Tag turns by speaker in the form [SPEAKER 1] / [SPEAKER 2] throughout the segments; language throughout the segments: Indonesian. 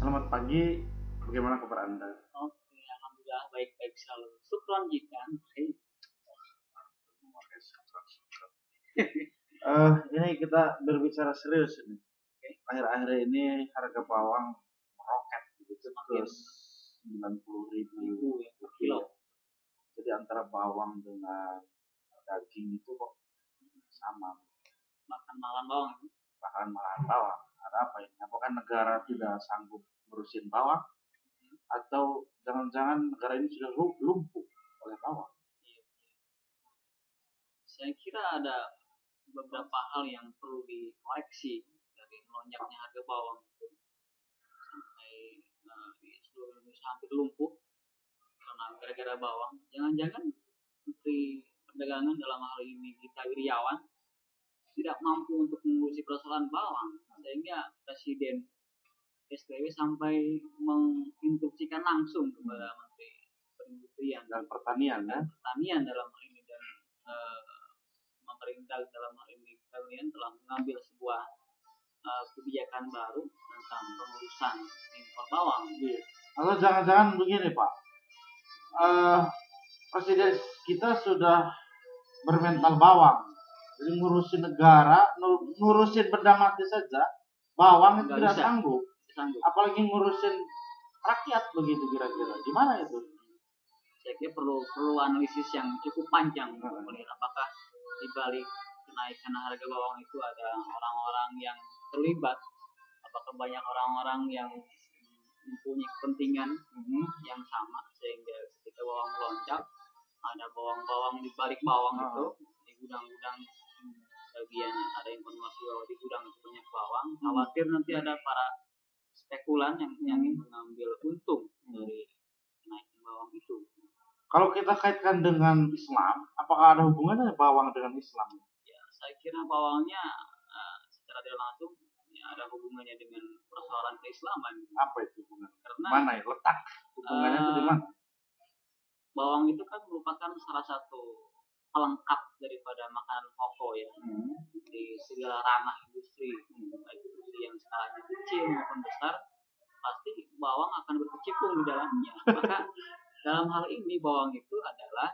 [SPEAKER 1] Selamat pagi, bagaimana kabar Anda?
[SPEAKER 2] Oke, alhamdulillah baik-baik selalu. Syukron jikan.
[SPEAKER 1] Ini kita berbicara serius ini.
[SPEAKER 2] Oke.
[SPEAKER 1] Akhir-akhir ini harga bawang meroket begitu ke
[SPEAKER 2] Semakin
[SPEAKER 1] 90.000
[SPEAKER 2] ya per kilo.
[SPEAKER 1] Jadi antara bawang dengan daging itu kok sama,
[SPEAKER 2] Makan malam bawang.
[SPEAKER 1] bahkan malahan bawang. Ada apa ini? Apakah negara tidak sanggup ngurusin bawang? Atau jangan-jangan negara ini sudah lumpuh oleh bawang?
[SPEAKER 2] Iya. Saya kira ada beberapa hal yang perlu dikoreksi dari melonjaknya harga bawang itu sampai di seluruh Indonesia hampir lumpuh karena gara-gara bawang. Jangan-jangan Menteri Perdagangan dalam hal ini Gita Wirjawan tidak mampu untuk mengurusi persoalan bawang sehingga Presiden SBY sampai menginstruksikan langsung kepada Menteri Perindustrian
[SPEAKER 1] Dan pertanian
[SPEAKER 2] dalam hal ini dan pemerintah dalam hal ini kalian telah mengambil sebuah kebijakan baru tentang pengurusan impor bawang.
[SPEAKER 1] Iya. Atau jangan-jangan begini Pak, Presiden kita sudah bermental bawang, jadi ngurusin negara, ngurusin benda mati saja, bawang itu tidak sanggup. Apalagi ngurusin rakyat begitu kira-kira. Gimana itu?
[SPEAKER 2] Saya kira perlu analisis yang cukup panjang untuk melihat apakah di balik kenaikan harga bawang itu ada orang-orang yang terlibat, apakah banyak orang-orang yang mempunyai kepentingan yang sama sehingga ketika bawang melonjak ada bawang-bawang di balik bawang itu di gudang-gudang bagian ada informasi bahwa di gudang itu banyak bawang, khawatir nanti ada para spekulan yang ingin mengambil untung dari kenaikan bawang itu.
[SPEAKER 1] Kalau kita kaitkan dengan Islam, apakah ada hubungannya bawang dengan Islam?
[SPEAKER 2] Ya, saya kira bawangnya secara tidak langsung ya, ada hubungannya dengan persoalan keislaman.
[SPEAKER 1] Apa itu hubungan?
[SPEAKER 2] Karena
[SPEAKER 1] mana ya letak hubungannya itu di mana?
[SPEAKER 2] Bawang itu kan merupakan salah satu pelengkap daripada makanan pokok ya di segala ranah industri, baik industri yang skalanya kecil maupun besar, pasti bawang akan berkecimpung di dalamnya. Maka dalam hal ini bawang itu adalah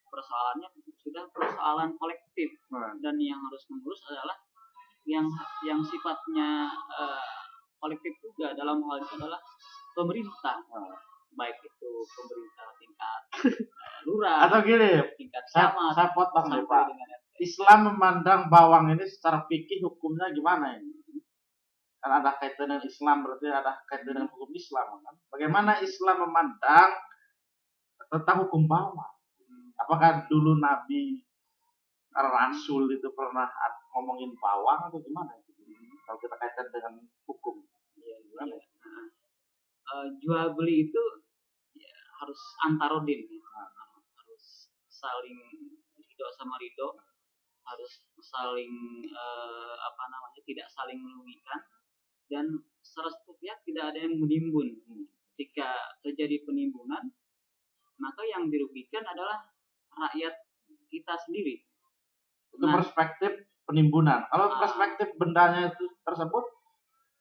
[SPEAKER 2] persoalannya sudah persoalan kolektif dan yang harus mengurus adalah yang sifatnya kolektif juga dalam hal itu adalah pemerintah, baik itu pemerintah tingkat lurah
[SPEAKER 1] atau gini,
[SPEAKER 2] tingkat camat.
[SPEAKER 1] Saya potong nih Pak. Islam memandang bawang ini secara fikih hukumnya gimana ini? Kan ada kaitan dengan Islam, berarti ada kaitan dengan hukum Islam kan? Bagaimana Islam memandang tentang hukum bawang? Apakah dulu Nabi Rasul itu pernah ngomongin bawang atau gimana? Kalau kita kaitkan dengan hukum, gimana?
[SPEAKER 2] Jual beli itu ya, harus antarodin, harus saling ridho sama ridho, harus saling tidak saling merugikan dan secara sepihak tidak ada yang menimbun. Ketika terjadi penimbunan, maka yang dirugikan adalah rakyat kita sendiri.
[SPEAKER 1] Itu perspektif penimbunan. Kalau perspektif bendanya itu tersebut,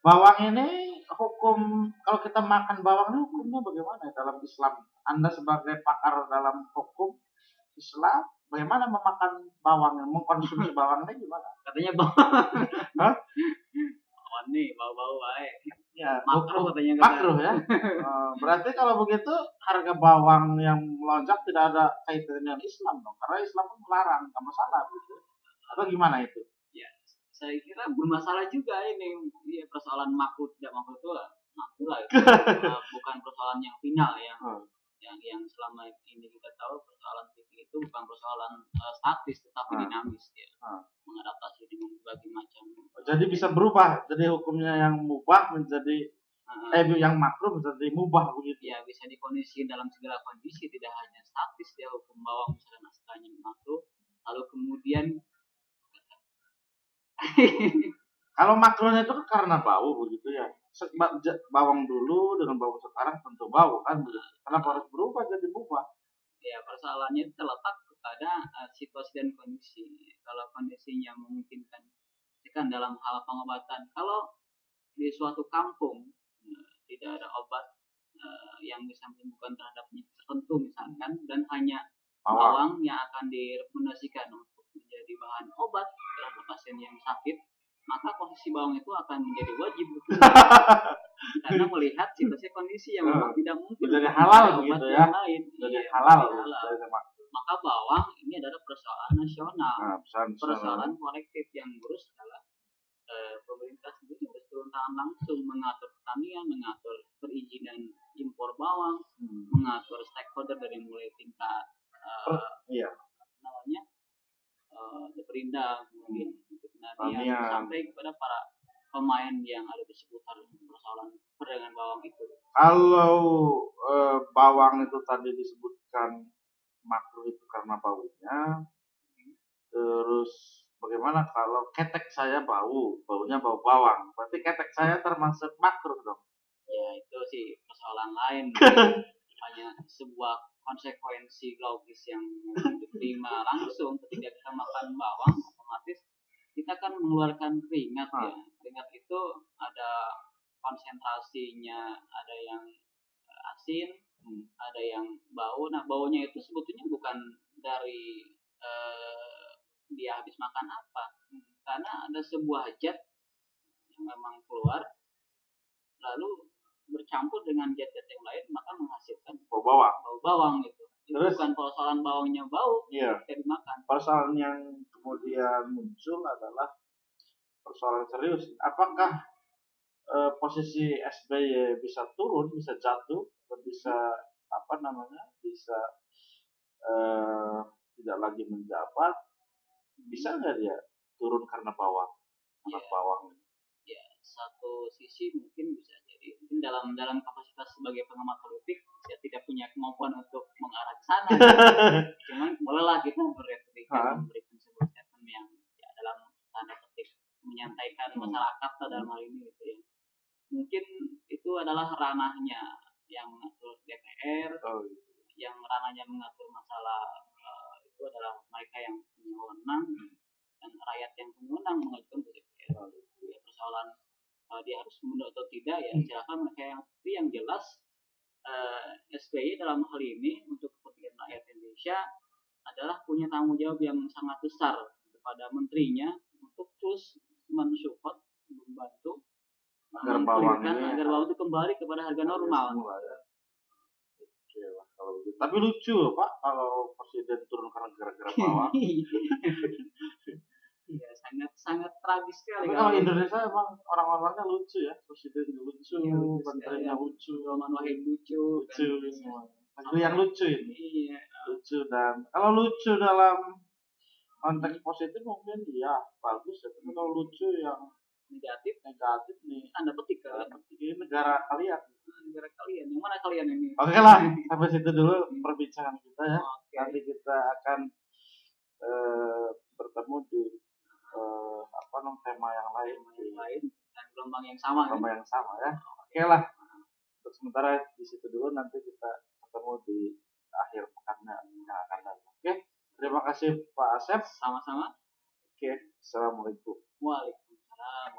[SPEAKER 1] bawang ini hukum, kalau kita makan bawang ini hukumnya bagaimana dalam Islam? Anda sebagai pakar dalam hukum Islam, bagaimana memakan bawang, mengkonsumsi bawang ini gimana?
[SPEAKER 2] Katanya bawang. Nih bau-bau baik.
[SPEAKER 1] Ya,
[SPEAKER 2] makruh katanya.
[SPEAKER 1] Makruh ya. Berarti kalau begitu harga bawang yang melonjak tidak ada kaitan dengan Islam dong, karena Islam pun melarang, nggak masalah gitu. Atau gimana itu?
[SPEAKER 2] Ya, saya kira bermasalah juga ini. Ya, persoalan makruh tidak makruh itu makruh lah. Bukan persoalan yang final yang selama ini kita tahu persoalan fikih itu bukan persoalan statis tetapi dinamis ya. Mengadaptasi dengan berbagai macam.
[SPEAKER 1] Jadi bisa berubah, jadi hukumnya yang mubah menjadi yang makruh menjadi mubah begitu.
[SPEAKER 2] Ya, bisa dikondisikan dalam segala kondisi, tidak hanya statis ya hukum bawang misalnya naskahnya makruh lalu kemudian
[SPEAKER 1] kalau makruhnya itu kan karena bau begitu ya. Bawang dulu dengan bawang sekarang tentu bau kan. Kenapa harus berubah jadi mubah?
[SPEAKER 2] Ya, persoalannya terletak pada situasi dan kondisi. Kalau kondisinya memungkinkan, kan dalam hal pengobatan. Kalau di suatu kampung tidak ada obat yang bisa menyembuhkan terhadap penyakit tertentu misalkan, dan hanya bawang yang akan direkomendasikan untuk menjadi bahan obat terhadap pasien yang sakit, maka posisi bawang itu akan menjadi wajib karena melihat situasi kondisi yang memang tidak mungkin
[SPEAKER 1] menjadi halal begitu ya,
[SPEAKER 2] yang lain.
[SPEAKER 1] menjadi
[SPEAKER 2] Iya,
[SPEAKER 1] halal.
[SPEAKER 2] Maka bawang ini adalah persoalan nasional, persoalan kolektif yang ngurus adalah pemerintah sendiri harus turun tangan langsung mengatur pertanian, mengatur perizinan impor bawang, mengatur stakeholder dari mulai tingkat namanya Perindah, kemudian sampai kepada para pemain yang ada di seputar persoalan perdagangan bawang itu.
[SPEAKER 1] Kalau bawang itu tadi disebutkan makruh itu karena baunya, terus bagaimana kalau ketek saya baunya bau bawang, berarti ketek saya termasuk makruh dong?
[SPEAKER 2] Ya itu sih persoalan lain. Hanya sebuah konsekuensi logis yang diterima langsung ketika kita makan bawang, otomatis kita kan mengeluarkan keringat ya. Keringat itu ada konsentrasinya, ada yang asin, ada yang bau. Nah baunya itu sebetulnya bukan dari dia habis makan apa, karena ada sebuah zat yang memang keluar lalu bercampur dengan zat-zat yang lain, maka menghasilkan
[SPEAKER 1] bau bawang
[SPEAKER 2] itu. Terus, bukan persoalan bawangnya bau ketika dimakan.
[SPEAKER 1] Persoalan yang kemudian muncul adalah persoalan serius. Apakah posisi SBY bisa turun, bisa jatuh, bisa bisa tidak lagi menjabat? Bisa nggak dia turun karena bawang? Bawang.
[SPEAKER 2] Ya, satu sisi mungkin bisa jadi mungkin dalam kapasitas sebagai pengamat politik saya tidak punya kemampuan untuk mengarah ke sana. Cuman bolehlah kita memberikan sebuah statement yang ya, dalam tanda petik menyantaikan masyarakat dalam hal ini gitu ya. Mungkin itu adalah ranahnya yang mengatur DPR, yang ranahnya mengatur masalah itu adalah mereka yang punya wewenang, dan rakyat yang punya wewenang mengajukan ke DPR. Ya, persoalan dia harus mundur atau tidak ya silakan mereka yang jelas SBY dalam hal ini untuk kepentingan rakyat Indonesia adalah punya tanggung jawab yang sangat besar kepada menterinya untuk terus mensupport, membantu
[SPEAKER 1] agar bawang
[SPEAKER 2] itu kembali kepada harga normal.
[SPEAKER 1] Tapi lucu Pak kalau presiden turun karena gara-gara bawang.
[SPEAKER 2] Ya, sangat tragis sekali.
[SPEAKER 1] Kalau Indonesia emang orang-orangnya lucu ya, presiden lucu, menterinya lucu,
[SPEAKER 2] Roman Wahid lucu
[SPEAKER 1] semua. Yang lucu ini.
[SPEAKER 2] Iya.
[SPEAKER 1] Lucu, dan kalau lucu dalam konteks positif mungkin ya bagus ya, tapi kalau lucu yang negatif nih,
[SPEAKER 2] tanda petik
[SPEAKER 1] ini negara kalian.
[SPEAKER 2] Yang mana kalian ini?
[SPEAKER 1] Oke lah, sampai situ dulu perbincangan kita ya. Nanti kita akan bertemu di tema yang lain
[SPEAKER 2] dan gelombang yang sama
[SPEAKER 1] ya. Oke lah, untuk sementara di situ dulu, nanti kita ketemu di akhir pekan yang akan datang. Oke, terima kasih Pak Asep.
[SPEAKER 2] Sama-sama.
[SPEAKER 1] Oke, assalamualaikum.
[SPEAKER 2] Waalaikumsalam.